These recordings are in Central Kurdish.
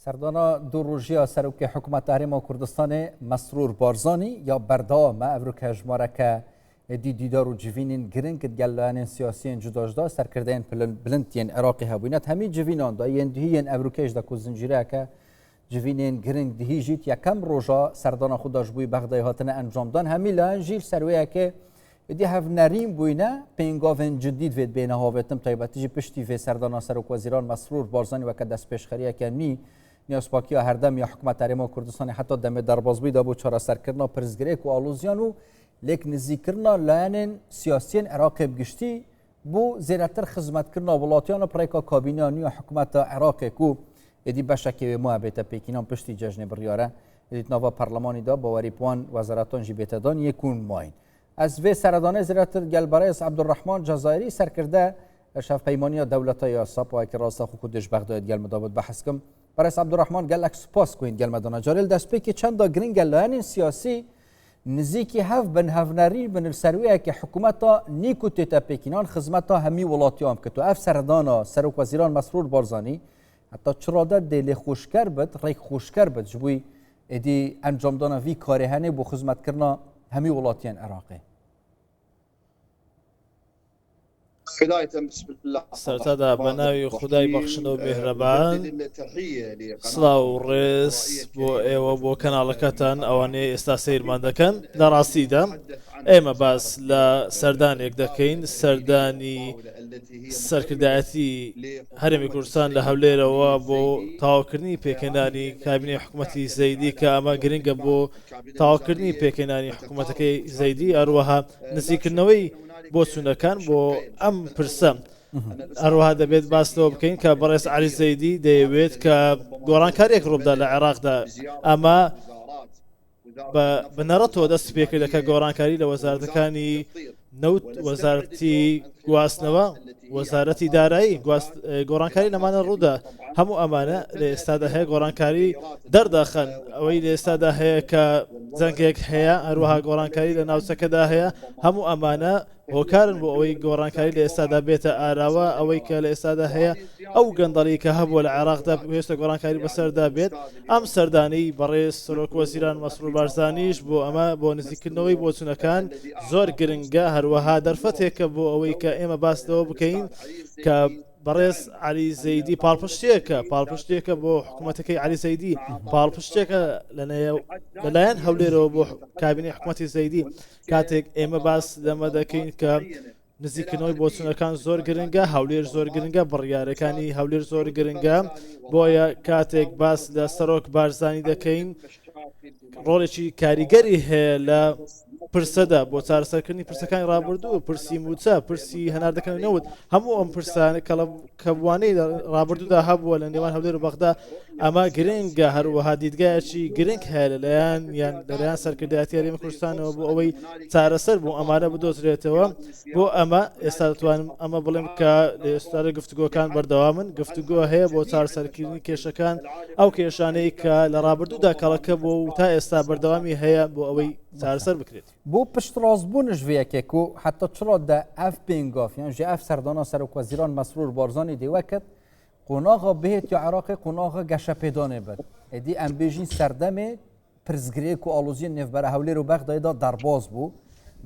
سردانا دو روژیا سروک حکومت هرم کردستان مسرور بارزانی یا بردام افروک هجماره که دیدار و جوینین گرنگ گلان سیاسی جداجدا سرکردن بلندین عراقی هبوینت همی جوینان دا یندهین افروکش دا کوزنجیره که جوینین گرنگ دهیجیت یکم روژا سردانا خودش بوی بغدای هاتن انجام دان همی لان جیل سرویه که دی هف نریم بوینه پینگاون جدید وید بین هاوتم تایباتی جی پشتی و سردانا سروک وزیران مسرور بارزانی و که دست پیشخریه که نیاسپاکی هر دم یا حکومت هرم کردستان حتی دم دربازبی دابو چهار سرکردنا پرزگریک و آلوزیانو لیک نزیکرنا لاین سیاسیین عراق بگشتی بو زیرتر خدمت کرنا ولاتیان پریکا کابینانی و حکومت عراق کو ادی بشکی محبت پکینان پشتی جشن بریاره ادیت نوا پارلمانی دا باوری پوان وزارتان جیبتدان یکون ماین از وی سردانه زیرتر گلبرایس عبدالرحمن جزایری سرکرده شف پیمانی دولت یا ساپا که راستا خودش بغداد گل مدابد بحث کم برایس عبدالرحمن گل اکس پاس کوین گل مدانا جارل دست پی که چند دا گرینگ لاین سیاسی نزیکی هف بن هفنری بن السرویه که حکومتا نیکو تیتا پیکینان خدمتا همی ولاتیام که تو اف سردانا سروک وزیران مسرور بارزانی حتی چراده دل خوشکر بد ریک خوشکر بد جبوی ادی انجام دانا وی کارهانه بو خدمت کرنا همی ولاتیان عراقی سرتادا بناوی خدای بخشن و مهربان سلااو و ڕێز بۆ ئێوە بۆ کەناڵەکەتان ئەوانەیە ئێستا سەیرمان دەکەن لە ڕاستیدا ئێمە باس لە سەردانێک دەکەین سەردانی سەرکردایەتی هەرێمی کوردستان لە هەولێرەوە بۆ تاواکردنی پێکهێنانی کابینەی حکوومەتی زەیدی کە ئەمە گرنگە بۆ تاواکردنی پێکهێنانی حکوومەتەکەی زەیدی هەروەها نزیکردنەوەی بۆ چوونەکان بۆ ئەم پرسە هەروەها دەبێت باستەوە بکەین کە بەڕێز عەلی زەیدی دەیەوێت کە گۆڕانکاریەک ڕووبدا لە عێراقدا ئەمە بنەڕەتەوە دەست پێکرد کە گۆڕانکاری لە وەزارەتەکانی نەوت وەزارەتی گواستنەوە وەزارەتی دارایی گۆڕانکاری لەمانە ڕوودا هەموو ئەمانە لە ئێستادا هەیە گۆڕانکاری دەردەخەن ئەوەی لە ئێستادا هەیە کە جەنگێک هەیە هەروەها گۆڕانکاری لە ناوچەکەدا هەیە هەموو ئەمانە هۆکارن بۆ ئەوەی گۆڕانکاری لە ئێستادا بێتە ئاراوە ئەوەی کە لە ئێستادا هەیە ئەو گەندەڵی کە هەبووە لە عێراقدا پێویستە گۆڕانکاری بەسەردا بێت ئەم سەردانەی بەڕێز سەرۆک وەزیران مەسرور بارزانیش بۆ ئەمە بۆ نزیکردنەوەی بۆ چوونەکان زۆر گرنگە هەروەها دەرفەتێکە بۆ ئەوەی کە ئێمە باستەوە بکەین کە بەڕێز عەلی زەیدی پاڵپشتێکە بۆ حکوومەتەکەی عەلی زەیدی پاڵپشتێکە لەلایەن هەولێرەوە بۆ کابینەی حکوومەتی زەیدی کاتێک ئێمە باس لەمە دەکەین کە نزیکردنەوەی بۆ چوونەکان زۆر گرنگە هەولێر زۆر گرنگە بڕیارەکانی هەولێر زۆر گرنگە بۆیە کاتێک باس لە سەرۆک بارزانی دەکەین ڕۆڵێکی کاریگەری هەیە لە پرسەدا بۆ چارەسەرکردنی پرسەکانی ڕابردوو پرسی موچە پرسی هەناردەکەنەوت هەموو ئەم پرسانە کەبوانەی ڕابردوودا هەبووە لە نێوان هەولێر و بەغدا ئەمە گرنگە هەروەها دیدگایەکی گرنگ هەیە لەلایەن یان لەلایەن سەرکردایەتی هەرێمی کوردستانەوە بۆ ئەوەی چارەسەر بۆ ئەمانە بدۆزرێتەوە بۆ ئەمە ئێستا دەتوانم ئەمە بڵێم کە لە ئێستادا گفتوگۆکان بەردەوامن گفتوگۆ هەیە بۆ چارەسەرکردنی کێشەکان ئەو کێشانەی کە لە ڕابردوودا کەڵەکە بۆ و تا ئێستا بەردەوامی هەیە بۆ ئەوەی چارەسەر بکرێت بۆ پشتڕاستبوونش vêyekê ku heta çira de ev pêngaf yan ji ev serdana Serokweziran Mesrûr Barzanî dê weket qonaxa bihêt ya Iraqê qonaxa geşepêdanê bir êdî em bêjîn serdemê pirzgirêk û aloziyên nêvbera Hewlêr û Bexdayê da derbas bû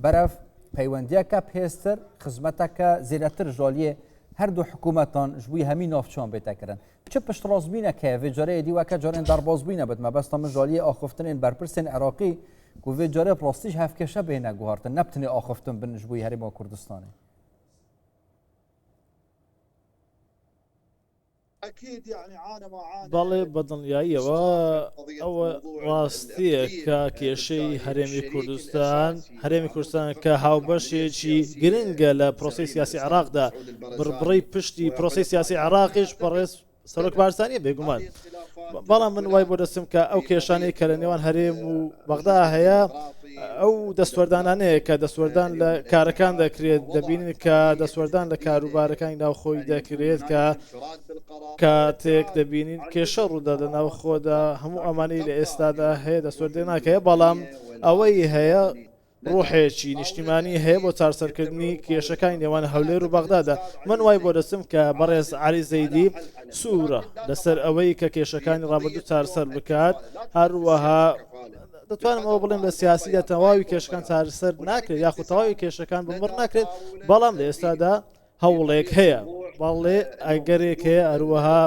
berev peywendiyeke pêstir xizmeteke zêdetir jaliyê her du hikûmetan ji bo hemî navçewan bête kirin çi piştrazbînek heye vê carê êdî weke carên derbasbûne bit me besta min jaliyê axiftinên berpirsên Iraqî ku vê carê rastî ji hevkeşe bêhne guhartin nebtinê axiftin bin ji bo Herêma Kurdistanê بەڵێ بەدڵنیاییەوە ئەوە ڕاستیە کە کێشەی هەرێمی کوردستان کە هاوبەشێکی گرنگە لە پرۆسی سیاسی عێراقدا بڕبڕی پشتی پرۆسی سیاسی عێراقیش بەڕێز سەرۆک بارزانیە بێگومان بەڵام من وای بۆ دەستم کە ئەو کێشانەی کە لە نێوان هەرێم و بەغدا هەیە ئەو دەستوەردانانەیە کە دەستوەردان لە کارەکان دەکرێت دەبینن کە دەستوەردان لە کاروبارەکانی ناوخۆی دەکرێت کە کاتێک دەبینین کێشە ڕوودا لە ناوخۆدا هەموو ئەمانەی لە ئێستادا هەیە دەستوەردێ ناکەیە بەڵام ئەوەی هەیە ڕوحێکی نیشتیمانی هەیە بۆ چارەسەرکردنی کێشەکانی نێوان هەولێر و بەغدادا. من وای بۆ دەچم کە بەڕێز عەلی زەیدی سوورە لەسەر ئەوەی کە کێشەکانی ڕابردوو چارەسەر بکات، هەروەها دەتوانم ئەوە بڵێم لە سیاسیدا تەواوی کێشەکان چارەسەر ناکرێت یاخود تەواوی کێشەکان بمڕ ناکرێت، بەڵام لە ئێستادا هەوڵێک هەیە، بەڵێ ئەگەرێک هەیە هەروەها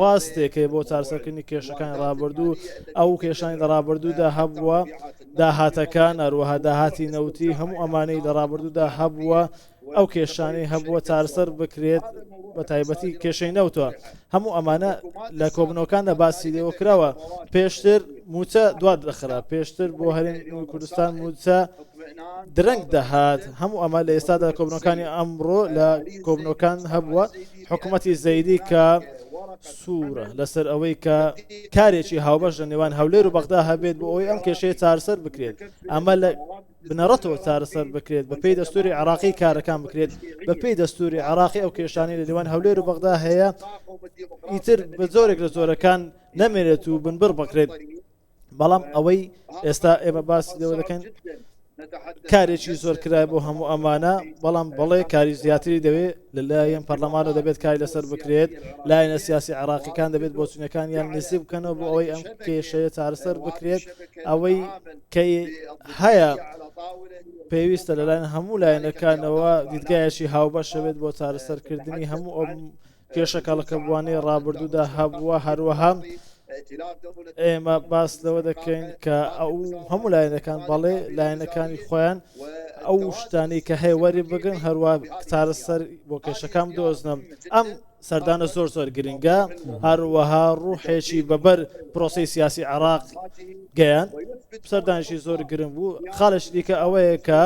واستێک هەیە بۆ چارەسەرکردنی کێشەکانی ڕابردوو. ئەو کێشانی لە ڕابردوودا هەبووە، داهاتەکان هەروەها داهاتی نەوتی هەموو ئەمانەی لە ڕابردوودا هەبووە، ئەو کێشانەی هەبووە چارەسەر بکرێت، بە تایبەتی کێشەی نەوتوە. هەموو ئەمانە لە کۆبنەوەکاندا باسی لێوە کراوە. پێشتر موچە دوات دەخرا، پێشتر بۆ هەرێمی کوردستان موچە درەنگ دەهات. هەموو ئەمە لە ئێستادا کۆبنەوەکانی ئەمڕۆ لە کۆبنەوەکان هەبووە. حکوومەتی زەیدی کە سوورە لەسەر ئەوەی کە کارێکی هاوبەش لە نێوان هەولێر و بەغدا هەبێت بۆ ئەوەی ئەم کێشەیە چارەسەر بکرێت، ئەمە لە بنەڕەتەوە چارەسەر بکرێت، بەپێی دەستوری عراقی کارەکان بکرێت، بەپێی دەستوری عراقی ئەو کێشانی لە نێوان هەولێر و بەغدا هەیە، ئیتر بە زۆرێک لە زۆرەکان نەمێنێت و بنبڕ بکرێت. بەڵام ئەوەی ئێستا ئێمە باسی لەوە دەکەن کارێکی زۆر کرای بۆ هەموو ئەمانە، بەڵام بەڵێ کاری زیاتری دەوێت لەلایەن پەرلەمانە دەبێت کاری لەسەر بکرێت، لایەنە سیاسی عراقیەکان دەبێت بۆچوونەکانیان نزیک بکەنەوە بۆ ئەوەی ئەم کێشەیە چارەسەر بکرێت. ئەوەی کە هەیە پێویستە لەلایەن هەموو لایەنەکانەوە دیدگایەکی هاوبەش شەوێت بۆ چارەسەرکردنی هەموو ئەم کێشەکەڵەکە بوانەی ڕابردوودا هەبووە. هەروەها ئێمە باس لەوە دەکەین کە ئەو هەموو لایەنەکان بەڵێ لایەنەکانی خۆیان ئەو شتانی کە هەیە وەری بگرن، هەروە چارەسەر بۆ کێشەکان بدۆزنم. ئەم سەردانە زۆر زۆر گرنگە، هەروەها ڕوحێکی بەبەر پرۆسی سیاسی عراق گەیان، سەردانشی زۆر گرنگ بوو. خاڵش دیکە ئەوەیە کە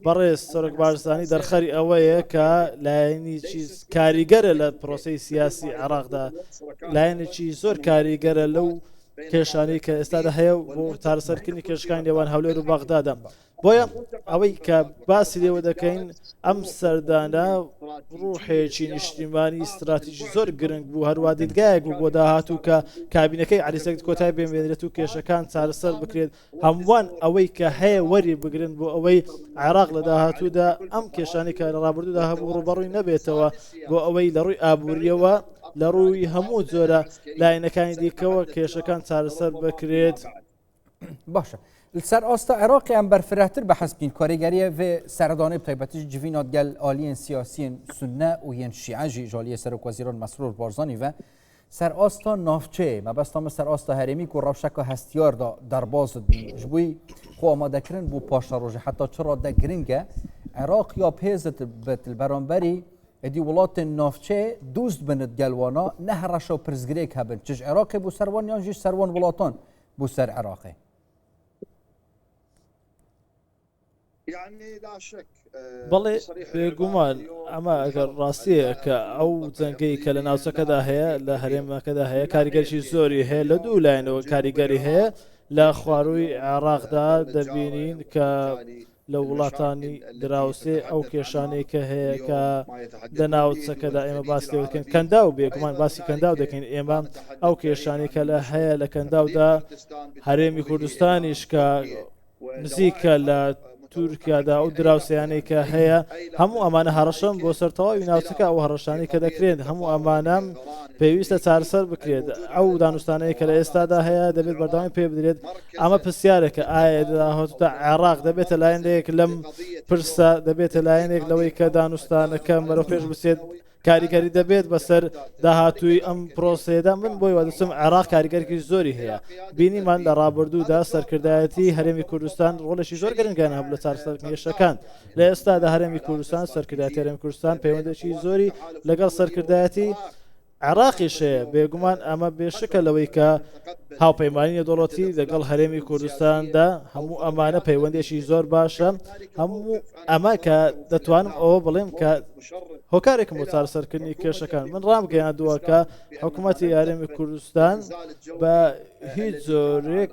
بەڕێز سەرۆک بارزانی دەرخەری ئەوەیە کە لایەنێکی کاریگەرە لە پرۆسی سیاسی عراقدا، لایەنێکی زۆر کاریگەرە لەو کێشانی کە ئێستادا هەیە بۆ چارەسەرکردنی کێشەکانی نێوان هەولێر و بەغدادا. بۆیە ئەوەی کە باسی لێوە دەکەین ئەم سەردانە ڕوحێکی نیشتیمانی استراتیژی زۆر گرنگ بوو، هەروە دیدگایەک بوو بۆ داهاتوو کە کابینەکەی عەلی سەید کۆتای بێنێت و کێشەکان چارەسەر بکرێت، هەمووان ئەوەی کە هەیە وەری بگرن بۆ ئەوەی عێراق لە داهاتوودا ئەم کێشانی کە لە ڕابردوودا هەبوو ڕوبەڕووی نەبێتەوە، بۆ ئەوەی لە ڕووی ئابووریەوە لە ڕووی هەموو جۆرە لاینەکانی دیکەوە کێشەکان چارەسەر بکرێت. باشە لەسەر ئاستا عێراقی ئەم بەرفرەتر بەحەز بکەین کاریگەریە vê سەردانەی تایبەتیش civînat gel aliyên siyasiyên sunne û yên şîe jî ji aliyê Serokweziran Mesrûr Barzanî ve ser asta navçeyê mebesta me ser asta herêmî ku rewşeka hestiyar da derbas bî ji bo xwe amadekirin bû paşa rojê heta çira de giring e Iraq ya pêzit bi beramberî êdî welatên navçeyê dûst binit gel wana ne her reşa pirzgirêk hebin çi ji Iraqê bû ser wan yan jî ser wan welatan bû ser Iraqê. بەڵێ بێگومان ئەمە ئەگەر ڕاستیە کە ئەو جەنگەی کە لە ناوچەکەدا هەیە لە هەرێمەکەدا هەیە کاریگەریی زۆری هەیە لە دوو لایەنەوە کاریگەری هەیە لە خوارووی عێراقدا دەبینین کە لە وڵاتانی دراوسێ ئەو کێشانەی کە هەیە کە لە ناوچەکەدا ئێمە باسی دەکەین کەندا و بێگومان باسی کەندا و دەکەین ئێمە ئەو کێشانی کە لە هەیە لە کەنداودا هەرێمی کوردستانیش کە نزیکە لە تورکیادا و دراوسیانەی کە هەیە هەموو ئەمانە هەڕەشەم بۆ سەرتەواوی ناوچەکە ئەو هەڕەشانی کە دەکرێت هەموو ئەمانە پێویستە چارەسەر بکرێت. ئەو دانوستانەیە کە لە ئێستادا هەیە دەبێت بەردەوامی پێ بدرێت. ئەمە پرسیارێکە ئایا داهاتوودا عێراق دەبێتە لایەنێک لەم پرسە دەبێتە لایەنێک لەوەی کە دانوستانەکە بەرەو پێش بچێت کاریگەری دەبێت بەسەر داهاتووی ئەم پرۆسەیەدا. من بۆی وادەچم عێراق کاریگەرێکی زۆری هەیە. بینیمان لە ڕابردوودا سەرکردایەتی هەرێمی کوردستان ڕۆڵێکی زۆر گرنگیان هەبوو لە چارەسەرکردنیەکان. لە ئێستادا هەرێمی کوردستان سەرکردایەتی هەرێمی کوردستان پەیوەندێکی زۆری لەگەڵ سەرکردایەتی عێراقیش هەیە. بێگومان ئەمە بێشکە لەوەی کە هاوپەیمانی دەوڵەتی لەگەڵ هەرێمی کوردستاندا هەموو ئەمانە پەیوەندێکی زۆر باشە. هەموو ئەمە کە دەتوانم ئەوە بڵێم کە هۆکارێکم بۆ چارەسەرکردنی کێشەکان من ڕامگەیاندووە کە حکوومەتی هەرێمی کوردستان بە هیچ زۆرێک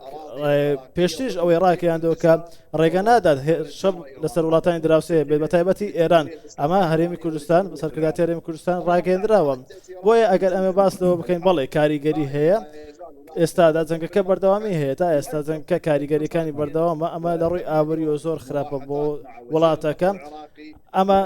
پێشتیش ئەوەی ڕاکەیاندەوە کە ڕێگە نادات شەب لەسەر وڵاتانی دراوسێ بێت بە تایبەتی ئێران. ئەمە هەرێمی کوردستان سەرکردایەتی هەرێمی کوردستان ڕاگەیاندراوە. بۆیە ئەگەر ئەمە باس لەوە بکەین بەڵێ کاریگەری هەیە ئێستادا جەنگەکە بەردەوامی هەیە تا ئێستا جەنگکە کاریگەریەکانی بەردەوامە ئەمە لە ڕووی ئابووری و زۆر خراپە بۆ وڵاتەکە ئەمە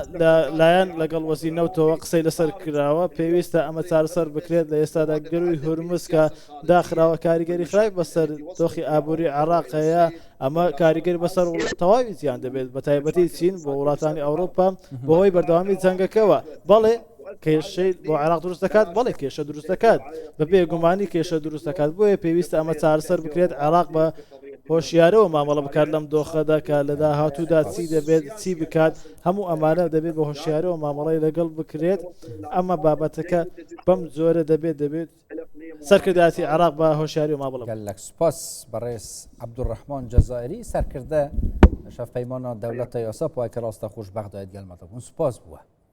لایەن لەگەڵ وەزیر نەوتەوە قسەی لەسەر کراوە پێویستە ئەمە چارەسەر بکرێت لە ئێستادا گەروی هورمز کە داخراوە کاریگەری خراپ بەسەر دۆخی ئابووری عێراقەیە ئەمە کاریگەری بەسەر تەواوی زیان دەبێت بە تایبەتی چین بۆ وڵاتانی ئەوروپا بۆهۆی بەردەوامی جەنگەکەوە بەڵێ کێشەی بۆ عێراق دروست دەکات بەڵێ کێشە دروست دەکات بە بێگومانی کێشە دروست دەکات بۆیە پێویستە ئەمە چارەسەر بکرێت عێراق بە هۆشیارەوە مامەڵە بکات لەم دۆخەدا کە لە داهاتوودا چی دەبێت چی بکات هەموو ئەمانە دەبێت بە هۆشیارەوە مامەڵی لەگەڵ بکرێت ئەمە بابەتەکە بەم زۆرە دەبێت سەرکرداتی عێراق بە هۆشیاری و مامەڵە گەلک سوپاس بەڕێز عەبدوڕەحمان جەزائیری سەرکردە شەفپەیمانە دەولەتە یاسا پایکە ڕاستە خۆشبەختدایەت گەلمەتە بوون سوپاس بووە.